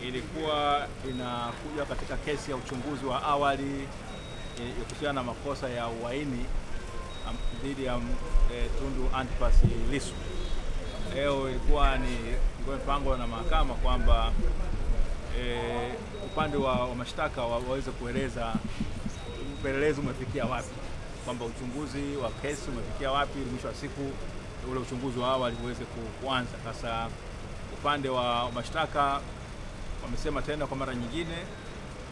ilikuwa inakuja katika kesi ya uchunguzi wa awali kuhusiana na makosa ya uhaini dhidi ya Tundu Antipas Lissu. Leo ilikuwa mpango na mahakama kwamba upande wa mashtaka waweze kueleza upelelezi umefikia wapi, kwamba uchunguzi wa kesi umefikia wapi, mwisho wa siku ule uchunguzi wa awali uweze kuanza. Sasa upande wa mashtaka wamesema tena kwa mara nyingine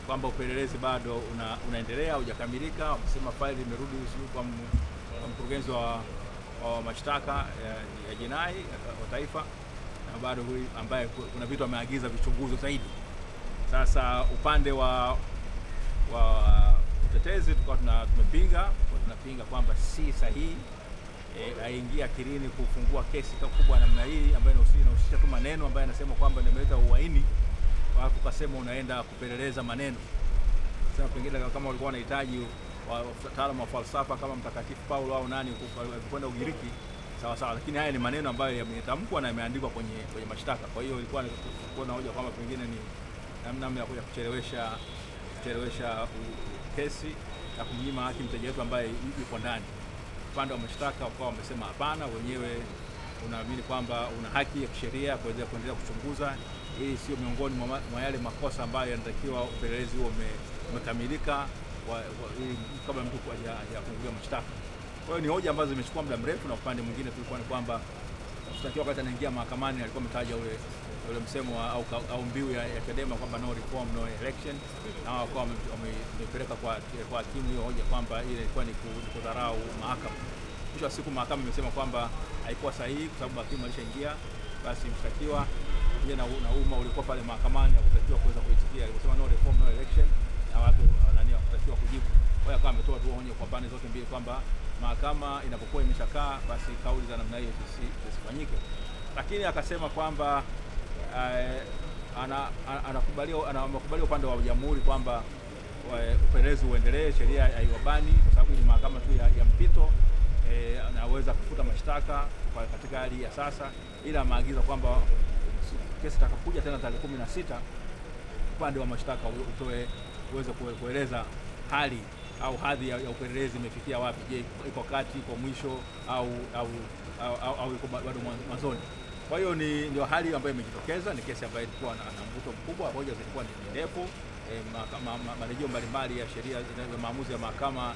kwamba upelelezi bado unaendelea, hujakamilika. Wamesema faili imerudi kwa mkurugenzi wa mashtaka ya jinai wa taifa, na bado huyu ambaye kuna vitu ameagiza vichunguzo zaidi. Sasa upande wa utetezi tunapinga kwamba si sahihi, haingia akilini kufungua kesi kubwa namna hii ambayo inahusisha tu maneno ambayo anasema kwamba nimeleta uhaini, watu kasema unaenda kupeleleza maneno. Sasa pengine kama walikuwa wanahitaji wataalamu wa falsafa kama Mtakatifu Paulo au nani kwenda Ugiriki, sawa sawa, lakini haya ni maneno ambayo yametamkwa na yameandikwa kwenye mashtaka. Kwa hiyo ilikuwa na hoja kwamba pengine ni namna ya kuchelewesha kesi na kumnyima haki mteja wetu ambaye yuko ndani. Upande wa mashtaka wao wamesema hapana, wenyewe unaamini kwamba una haki ya kisheria kuendelea kuchunguza. Hii sio miongoni mwa yale makosa ambayo yanatakiwa upelelezi huo umekamilika kabla mtu hajafunguliwa mashtaka. Kwa hiyo ni hoja ambazo zimechukua muda mrefu, na upande mwingine tulikuwa ni kwamba mshtakiwa wakati anaingia mahakamani alikuwa ametaja ule msemo au mbiu ya Chadema kwamba no reform no election, na wao wamepeleka kwa hakimu hiyo hoja kwamba ile ilikuwa ni kudharau mahakama. Mwisho wa siku mahakama imesema kwamba haikuwa sahihi kwa sababu hakimu alishaingia, basi mshtakiwa yeye na umma ulikuwa pale mahakamani hakutakiwa kuweza kuitikia. Alisema no reform no election, na watu wakatakiwa kujibu. Kwa hiyo kama ametoa tu onyo kwa pande zote mbili kwamba mahakama inapokuwa imeshakaa basi kauli za namna hiyo zisifanyike. Lakini akasema kwamba anakubali upande wa jamhuri kwamba upelelezi uendelee, sheria haiwabani kwa sababu ni mahakama tu ya mpito, anaweza kufuta mashtaka katika hali ya sasa, ila maagiza kwamba kesi itakapokuja tena tarehe 16 upande wa mashtaka uweze kueleza hali au hadhi ya upelelezi imefikia wapi. Je, iko kati, iko mwisho au iko bado mwanzoni? Kwa hiyo ndio hali ambayo imejitokeza. Ni kesi ambayo ilikuwa na mvuto mkubwa, hoja zilikuwa ni ndefu, marejeo mbalimbali ya sheria ya maamuzi ya mahakama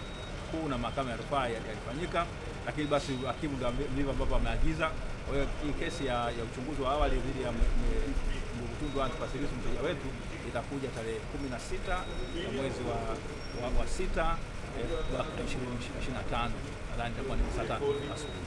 kuu na mahakama ya rufaa yalifanyika, lakini basi hakimu ndivyo ambavyo ameagiza. Kwa hiyo hii kesi ya uchunguzi wa awali dhidi ya Tundu Antipas Lissu mteja wetu itakuja tarehe 16 ya mwezi wa 6 2025, nadhani itakuwa ni saa 3 asubuhi.